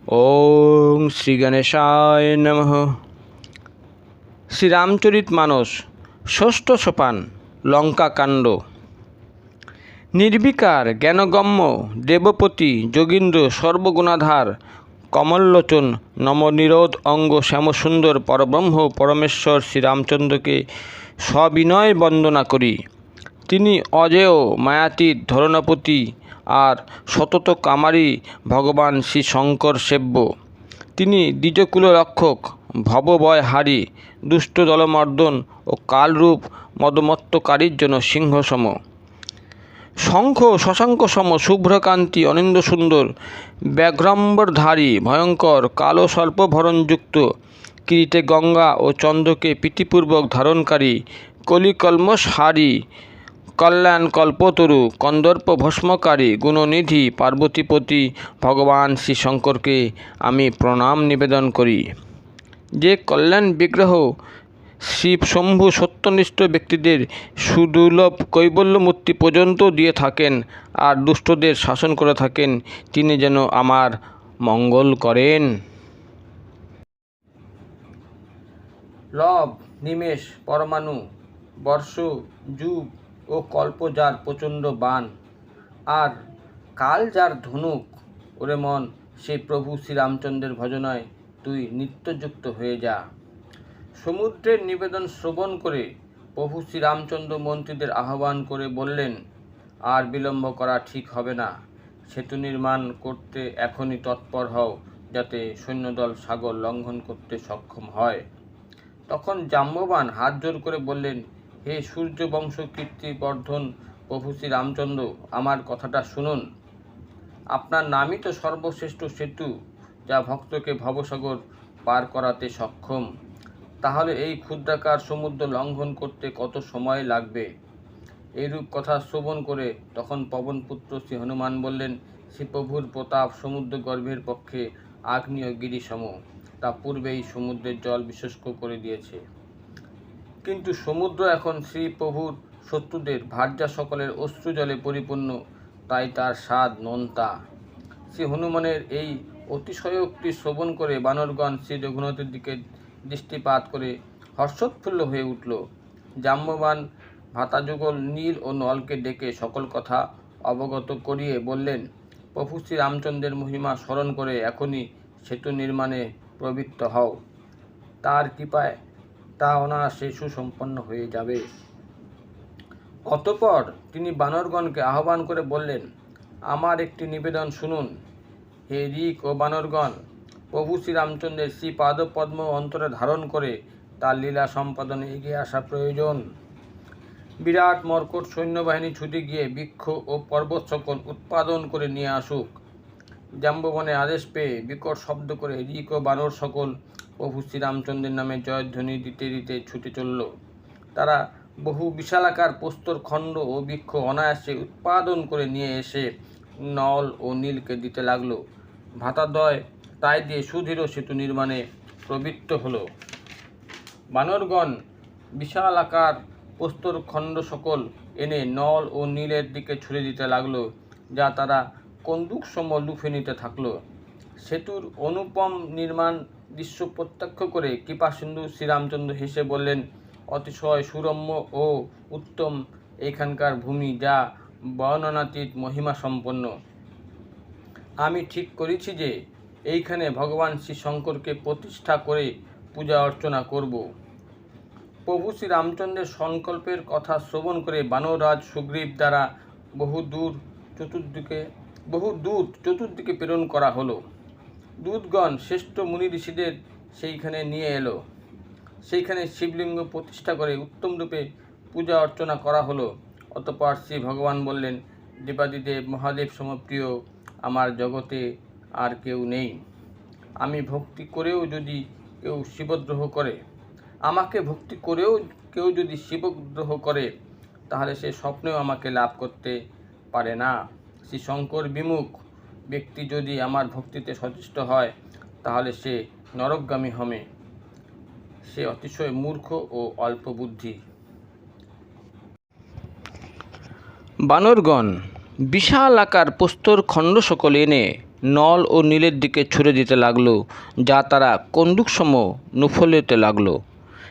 ওং শ্রী গণেশায় নমঃ। শ্রীরামচরিতমানস ষষ্ঠ সোপান লঙ্কাকাণ্ড। নির্বিকার জ্ঞানগম্য দেবপতি যোগীন্দ্র সর্বগুণাধার কমললোচন নমনিরোধ অঙ্গ শ্যামসুন্দর পরব্রহ্ম পরমেশ্বর শ্রীরামচন্দ্রকে সবিনয় বন্দনা করি। তিনি অজেয় মায়াতীত ধরণপতি আর সতত কামারী ভগবান শ্রী শঙ্কর সেব্য। তিনি দ্বিজকুলরক্ষক ভবভয়হারী দুষ্ট দলমর্দন ও কালরূপ মদমত্তকারীর জন্য সিংহসম। শঙ্খ শশাঙ্ক সম শুভ্রকান্তি অনিন্দ্যসুন্দর ব্যাঘ্রাম্বরধারী ভয়ঙ্কর কালো সর্পভরণযুক্ত কিরীটে গঙ্গা ও চন্দ্রকে প্রীতিপূর্বক ধারণকারী কলিকল্মষহারী কল্যাণ কল্পতরু কন্দর্প ভস্মকারী গুণনিধি পার্বতীপতি ভগবান শ্রী শঙ্করকে আমি প্রণাম নিবেদন করি। যে কল্যাণ বিগ্রহ শিবশম্ভু সত্যনিষ্ঠ ব্যক্তিদের সুদুর্লভ কৈবল্যমূর্তি পর্যন্ত দিয়ে থাকেন আর দুষ্টদের শাসন করে থাকেন, তিনি যেন আমার মঙ্গল করেন। লব নিমেষ পরমাণু বর্ষ যুগ ও কল্প যার প্রচণ্ড বাণ, আর কাল যার ধনুক, ওরে মন সেই প্রভু শ্রীরামচন্দ্রের ভজনায় তুই নিত্যযুক্ত হয়ে যা। সমুদ্রের নিবেদন শ্রবণ করে প্রভু শ্রীরামচন্দ্র মন্ত্রীদের আহ্বান করে বললেন, আর বিলম্ব করা ঠিক হবে না। সেতু নির্মাণ করতে এখনই তৎপর হও, যাতে সৈন্যদল সাগর লঙ্ঘন করতে সক্ষম হয়। তখন জাম্ববান হাত জোর করে বললেন, হে সূর্যবংশ কীর্তিবর্ধন প্রভু শ্রীরামচন্দ্র, আমার কথাটা শুনুন। আপনার নামই তো সর্বশ্রেষ্ঠ সেতু, যা ভক্তকে ভবসাগর পার করাতে সক্ষম। তাহলে এই ক্ষুদ্রাকার সমুদ্র লঙ্ঘন করতে কত সময় লাগবে? এইরূপ কথা শ্রবণ করে তখন পবনপুত্র শ্রী হনুমান বললেন, শ্রীপ্রভুর প্রতাপ সমুদ্র গর্ভের পক্ষে আগ্নেয় গিরিসম, তা পূর্বেই সমুদ্রের জল বিশুষ্ক করে দিয়েছে। কিন্তু সমুদ্র এখন শ্রীপ্রভুর শত্রুদের ভার্যা সকলের অশ্রু জলে পরিপূর্ণ, তাই তার স্বাদ নোনতা। শ্রী হনুমানের এই অতিশয়োক্তি শ্রবণ করে বানরগণ শ্রী রঘুনাথের দিকে দৃষ্টিপাত করে হর্ষোৎফুল্ল হয়ে উঠল। জাম্ববান ভাতাযুগল নীল ও নলকে ডেকে সকল কথা অবগত করিয়ে বললেন, প্রভু শ্রী রামচন্দ্রের মহিমা স্মরণ করে এখনই সেতু নির্মাণে প্রবৃত্ত হও। তার কৃপায় তা অনায়াসে সুসম্পন্ন হয়ে যাবে। অতঃপর তিনি বানরগণকে আহ্বান করে বললেন, আমার একটি নিবেদন শুনুন। হে ঋক ও বানরগণ, প্রভু শ্রীরামচন্দ্রের শ্রী পাদপদ্ম অন্তরে ধারণ করে তার লীলা সম্পাদনে এগিয়ে আসা প্রয়োজন। বিরাট মর্কট সৈন্যবাহিনী ছুটে গিয়ে বৃক্ষ ও পর্বত সকল উৎপাদন করে নিয়ে আসুক। জাম্ববনের আদেশ পেয়ে বিকট শব্দ করে ঋক ও বানর সকল প্রভু শ্রীরামচন্দ্রের নামে জয়ধ্বনি দিতে দিতে ছুটে চলল। তারা বহু বিশালাকার প্রস্তর খণ্ড ও বৃক্ষ অনায়াসে উৎপাদন করে নিয়ে এসে নল ও নীলকে দিতে লাগল। ভাতাদ্বয় তাই দিয়ে সুদৃঢ় সেতু নির্মাণে প্রবৃত্ত হল। বানরগণ বিশালাকার প্রস্তর খণ্ড সকল এনে নল ও নীলের দিকে ছুড়ে দিতে লাগল, যা তারা কন্দুক সম লুফে নিতে থাকল। সেতুর অনুপম নির্মাণ দৃশ্য প্রত্যক্ষ করে কৃপাসিন্ধু শ্রীরামচন্দ্র হেসে বললেন, অতিশয় সুরম্য ও উত্তম এইখানকার ভূমি, যা বর্ণনাতীত মহিমা সম্পন্ন। আমি ঠিক করেছি যে এইখানে ভগবান শ্রী শঙ্করকে প্রতিষ্ঠা করে পূজা অর্চনা করব। প্রভু শ্রী রামচন্দ্রের সংকল্পের কথা শ্রবণ করে বানররাজ সুগ্রীব দ্বারা বহু দূত চতুর্দিকে প্রেরণ করা হলো। দূতগণ শ্রেষ্ঠ মুনি ঋষিদের সেইখানে নিয়ে এলো। সেইখানে শিবলিঙ্গ প্রতিষ্ঠা করে উত্তম রূপে পূজা অর্চনা করা হলো। অতঃপর শ্রী ভগবান বললেন, দেবাদিদেব মহাদেব সমপ্রিয় আমার জগতে আর কেউ নেই। আমি ভক্তি করেও যদি কেউ শিবদ্রোহ করে, আমাকে ভক্তি করেও কেউ যদি শিবদ্রোহ করে, তাহলে সে স্বপ্নেও আমাকে লাভ করতে পারে না। শ্রী শঙ্কর বিমুখ ব্যক্তি যদি আমার ভক্তিতে সচেষ্ট হয়, তাহলে সে নরকগামী হবে। সে অতিশয় মূর্খ ও অল্প বুদ্ধি। বানরগণ বিশাল আকার প্রস্তর খণ্ড সকল এনে নল ও নীলের দিকে ছুড়ে দিতে লাগলো, যা তারা কন্দুকসম নুফলেতে লাগলো।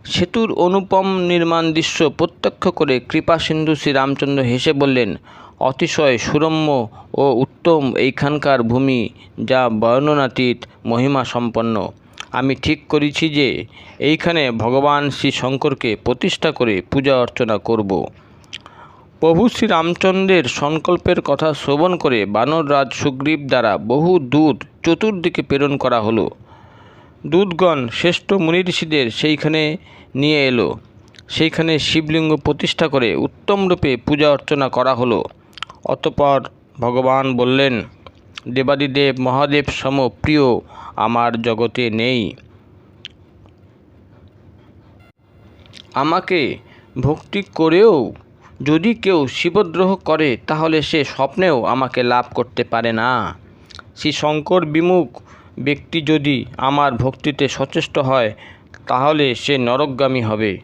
সেতুর অনুপম নির্মাণ দৃশ্য প্রত্যক্ষ করে কৃপাসিন্ধু শ্রীরামচন্দ্র হেসে বললেন, অতিশয় সুরম্য ও উত্তম এইখানকার ভূমি, যা বর্ণনাতীত মহিমা সম্পন্ন। আমি ঠিক করেছি যে এইখানে ভগবান শ্রী শঙ্করকে প্রতিষ্ঠা করে পূজা অর্চনা করব। প্রভু শ্রীরামচন্দ্রের সংকল্পের কথা শ্রবণ করে বানররাজ সুগ্রীব দ্বারা বহু দূত চতুর্দিকে প্রেরণ করা হলো। দূতগণ শ্রেষ্ঠ মুনিঋষিদের সেইখানে নিয়ে এলো। সেইখানে শিবলিঙ্গ প্রতিষ্ঠা করে উত্তমরূপে পূজা অর্চনা করা হলো। অতঃপর ভগবান বললেন, দেবাদিদেব মহাদেব সম প্রিয় আমার জগতে নেই। আমাকে ভক্তি করেও যদি কেউ শিবদ্রোহ করে, তাহলে সে স্বপ্নেও আমাকে লাভ করতে পারে না। শ্রী শঙ্কর বিমুখ ব্যক্তি যদি আমার ভক্তিতে সচেষ্ট হয়, তাহলে সে নরকগামী হবে।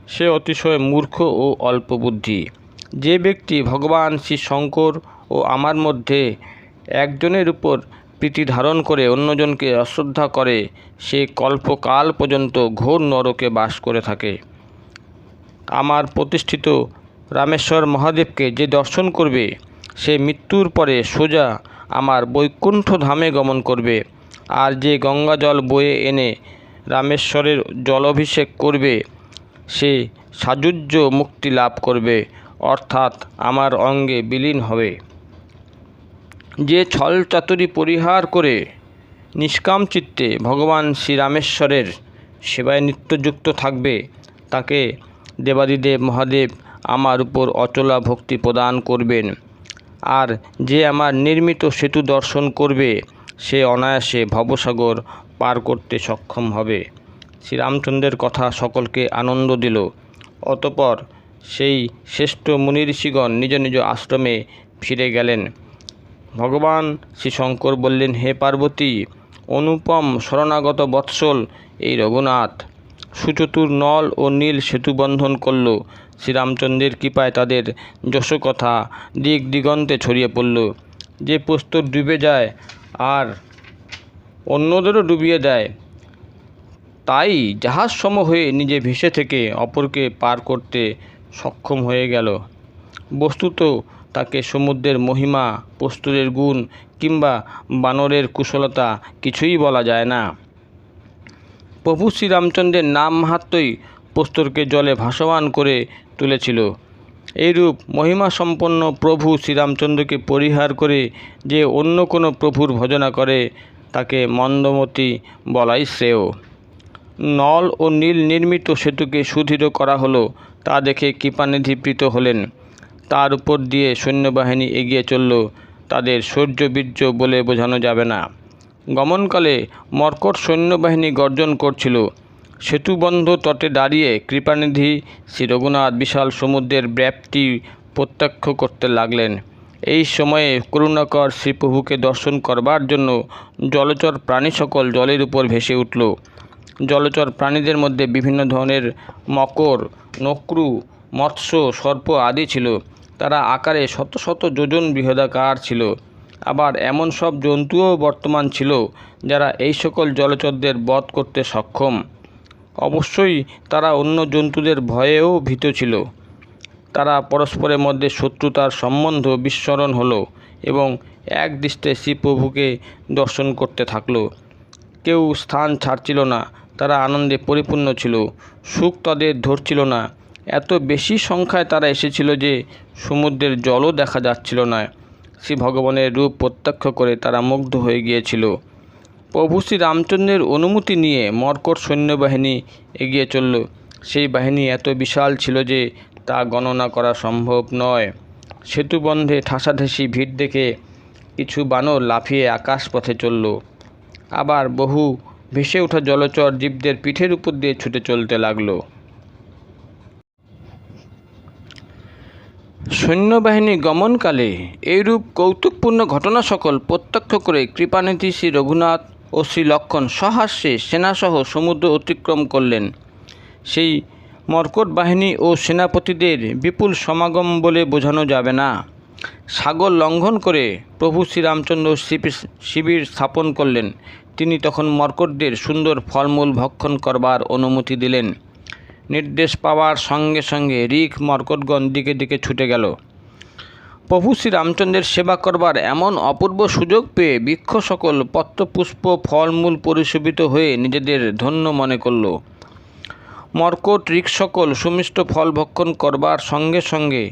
সে অতিশয় মূর্খ ও অল্পবুদ্ধি। যে ব্যক্তি ভগবান শ্রী শঙ্কর ও আমার মধ্যে একজনের উপর প্রীতি ধারণ করে অন্যজনকে অশ্রদ্ধা করে, সে কল্পকাল পর্যন্ত ঘোর নরকে বাস করে থাকে। আমার প্রতিষ্ঠিত রামেশ্বর মহাদেবকে যে দর্শন করবে, সে মৃত্যুর পরে সোজা আমার বৈকুণ্ঠ ধামে গমন করবে। আর যে গঙ্গা জল বয়ে এনে রামেশ্বরের জলাভিষেক করবে, সে সাযুজ্য মুক্তি লাভ করবে, অর্থাৎ আমার অঙ্গে বিলীন হবে। যে ছল চাতুরি পরিহার করে নিষ্কাম চিত্তে ভগবান শ্রীরামেশ্বরের সেবায় নিত্যযুক্ত থাকবে, তাকে দেবাদিদেব মহাদেব আমার উপর অচলা ভক্তি প্রদান করবেন। আর যে আমার নির্মিত সেতু দর্শন করবে, সে অনায়াসে ভবসাগর পার করতে সক্ষম হবে। শ্রীরামচন্দ্রের কথা সকলকে আনন্দ দিল। অতঃপর সেই শ্রেষ্ঠ মুনিঋষিগণ নিজ নিজ আশ্রমে ফিরে গেলেন। ভগবান শ্রী শঙ্কর বললেন, হে পার্বতী, অনুপম শরণাগত বৎসল এই রঘুনাথ সুচতুর নল ও নীল সেতু বন্ধন করল। শ্রীরামচন্দ্রের কৃপায় তাদের যশোকথা দিক দিগন্তে ছড়িয়ে পড়ল। যে প্রস্তর ডুবে যায় আর অন্যদেরও ডুবিয়ে দেয়, তাই জাহাজ সম হয়ে নিজে ভেসে থেকে অপরকে পার করতে সক্ষম হয়ে গেল। বস্তুত তাকে সমুদ্রের মহিমা, প্রস্তরের গুণ কিংবা বানরের কুশলতা কিছুই বলা যায় না। প্রভু শ্রীরামচন্দ্রের নাম মাহাত্ম্যই প্রস্তরকে জলে ভাসমান করে তুলেছিল। এইরূপ মহিমাসম্পন্ন প্রভু শ্রীরামচন্দ্রকে পরিহার করে যে অন্য কোনো প্রভুর ভজনা করে, তাকে মন্দমতি বলাই শ্রেয়। নল ও নীল নির্মিত সেতুকে সুদৃঢ় করা হলো, তা দেখে কৃপানিধি প্রীত হলেন। তার উপর দিয়ে সৈন্যবাহিনী এগিয়ে চলল। তাদের শৌর্যবীর্য বলে বোঝানো যাবে না। গমনকালে মর্কট সৈন্যবাহিনী গর্জন করছিল। সেতুবন্ধ তটে দাঁড়িয়ে কৃপানিধি শ্রী রঘুনাথ বিশাল সমুদ্রের ব্যাপ্তি প্রত্যক্ষ করতে লাগলেন। এই সময়ে করুণাকর শ্রীপ্রভুকে দর্শন করবার জন্য জলচর প্রাণী সকল জলের উপর ভেসে উঠল। জলচর প্রাণীদের মধ্যে বিভিন্ন ধরনের মকর, নক্রু, মৎস্য, সর্প আদি ছিল। তারা আকারে শত শত যোজন বৃহদাকার ছিল। আবার এমন সব জন্তুও বর্তমান ছিল, যারা এই সকল জলচরদের বধ করতে সক্ষম। অবশ্যই তারা অন্য জন্তুদের ভয়েও ভীত ছিল। তারা পরস্পরের মধ্যে শত্রুতার সম্বন্ধ বিস্মরণ হলো এবং এক দৃষ্টে শ্রীপ্রভুকে দর্শন করতে থাকলো। কেউ স্থান ছাড়ছিল না। তারা আনন্দে পরিপূর্ণ ছিল। সুখ তাদের ধরছিল না। এত বেশি সংখ্যায় তারা এসেছিল যে সমুদ্রের জলও দেখা যাচ্ছিল না। শ্রী ভগবানের রূপ প্রত্যক্ষ করে তারা মুগ্ধ হয়ে গিয়েছিল। প্রভু শ্রী রামচন্দ্রের অনুমতি নিয়ে মর্কট সৈন্যবাহিনী এগিয়ে চলল। সেই বাহিনী এত বিশাল ছিল যে তা গণনা করা সম্ভব নয়। সেতুবন্ধে ঠাসাঠাসি ভিড় দেখে কিছু বানর লাফিয়ে আকাশপথে চলল। আবার বহু ভেসে ওঠা জলচর জীবদের পিঠের উপর দিয়ে ছুটে চলতে লাগলো। সৈন্যবাহিনী গমনকালে এইরূপ কৌতুকপূর্ণ ঘটনা সকল প্রত্যক্ষ করে কৃপানিধি শ্রী রঘুনাথ ও শ্রী লক্ষ্মণ সহাস্যে সেনাসহ সমুদ্র অতিক্রম করলেন। সেই মর্কট বাহিনী ও সেনাপতিদের বিপুল সমাগম বলে বোঝানো যাবে না। সাগর লঙ্ঘন করে প্রভু শ্রীরামচন্দ্র শিবির স্থাপন করলেন। তিনি তখন মর্কটদের সুন্দর ফলমূল ভক্ষণ করবার অনুমতি দিলেন। নির্দেশ পাওয়ার সঙ্গে সঙ্গে ঋক মর্কটগণ দিকে দিকে ছুটে গেল। প্রভু শ্রীরামচন্দ্রের সেবা করবার এমন অপূর্ব সুযোগ পেয়ে বৃক্ষ সকল পত্রপুষ্প ফলমূল পরিশোভিত হয়ে নিজেদের ধন্য মনে করল। মর্কট ঋক সকল সুমিষ্ট ফল ভক্ষণ করবার সঙ্গে সঙ্গে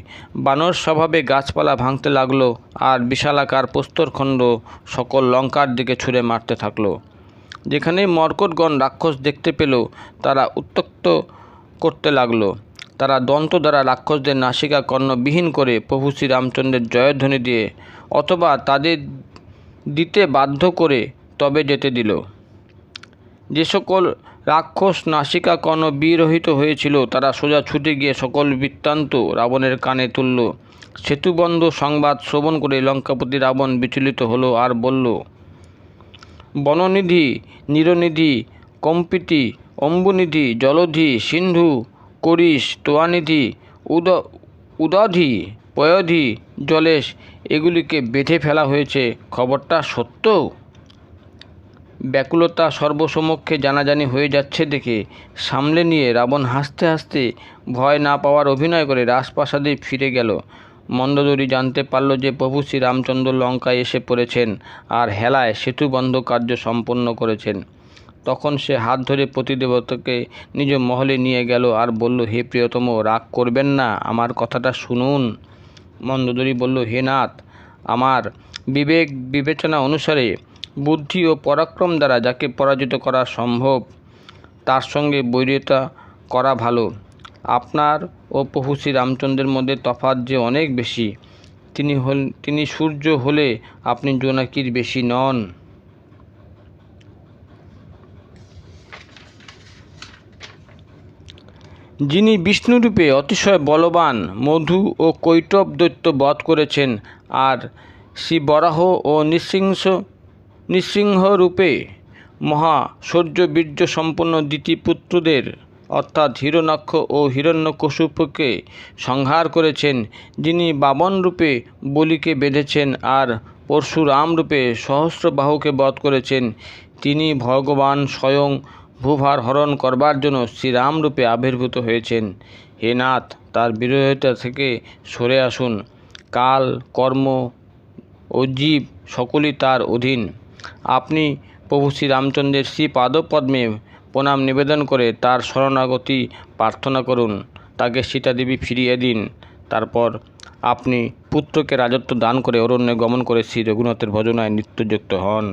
বানর স্বভাবে গাছপালা ভাঙতে লাগলো আর বিশালাকার প্রস্তরখণ্ড সকল লঙ্কার দিকে ছুঁড়ে মারতে থাকলো। যেখানেই মর্কটগণ রাক্ষস দেখতে পেল তারা উত্ত্যক্ত করতে লাগলো। তারা দন্ত দ্বারা রাক্ষসদের নাসিকা কর্ণবিহীন করে প্রভু শ্রীরামচন্দ্রের জয়ধ্বনি দিয়ে অথবা তাদের দিতে বাধ্য করে তবে যেতে দিল। যে সকল রাক্ষস নাসিকা কর্ণ বিরহিত হয়েছিল তারা সোজা ছুটে গিয়ে সকল বৃত্তান্ত রাবণের কানে তুলল। সেতুবন্ধ সংবাদ শ্রবণ করে লঙ্কাপতি রাবণ বিচলিত হলো আর বলল, বননিধি, নীরনিধি, কম্পিতি, অম্বুনিধি, জলধি, সিন্ধু, করিশ, তোয়ানিধি, উদধি, পয়ধি, জলেশ এগুলিকে বেঁধে ফেলা হয়েছে, খবরটা সত্য? ব্যাকুলতা সর্বসমক্ষে জানাজানি হয়ে যাচ্ছে দেখে সামলে নিয়ে রাবণ হাসতে হাসতে ভয় না পাওয়ার অভিনয় করে রাজপ্রাসাদে ফিরে গেল। মন্দোদরী জানতে পারল যে প্রভু শ্রীরামচন্দ্র লঙ্কায় এসে পড়েছেন আর হেলায় সেতুবন্ধ কার্য সম্পন্ন করেছেন। তখন সে হাত ধরে প্রতিদেবতাকে নিজ মহলে নিয়ে গেল আর বলল, হে প্রিয়তম, রাগ করবেন না, আমার কথাটা শুনুন। মন্দোদরী বলল, হে নাথ, আমার বিবেক বিবেচনা অনুসারে বুদ্ধি ও পরাক্রম দ্বারা যাকে পরাজিত করা সম্ভব তার সঙ্গে বৈরিতা করা ভালো। আপনার ও প্রভু শ্রীরামচন্দ্রের মধ্যে তফাৎ যে অনেক বেশি। তিনি সূর্য হলে আপনি জোনাকির বেশি নন। যিনি বিষ্ণুরূপে অতিশয় বলবান মধু ও কৈটব দৈত্য বধ করেছেন আর শ্রী বরাহ ও নৃসিংহ রূপে মহা শৌর্য বীর্য সম্পন্ন দিতিপুত্রদের অর্থাৎ হিরণ্যাক্ষ ও হিরণ্যকশিপুকে সংহার করেছেন, যিনি বামন রূপে বলিকে বেঁধেছেন আর পরশুরাম রূপে সহস্রবাহুকে বধ করেছেন, তিনি ভগবান স্বয়ং ভূভার হরণ করবার জন্য শ্রীরাম রূপে আবির্ভূত হয়েছেন। হে নাথ, তার বিরোধিতা থেকে সরে আসুন। কাল, কর্ম ও জীব সকলই তার অধীন। আপনি প্রভু শ্রীরামচন্দ্রের শ্রীপাদপদ্মে প্রণাম নিবেদন করে তার শরণাগতি প্রার্থনা করুন, তাকে সীতাদেবী ফিরিয়ে দিন। তারপর আপনি পুত্রকে রাজত্ব দান করে অরণ্যে গমন করে শ্রী রঘুনাথের ভজনায় নিত্যযুক্ত হন।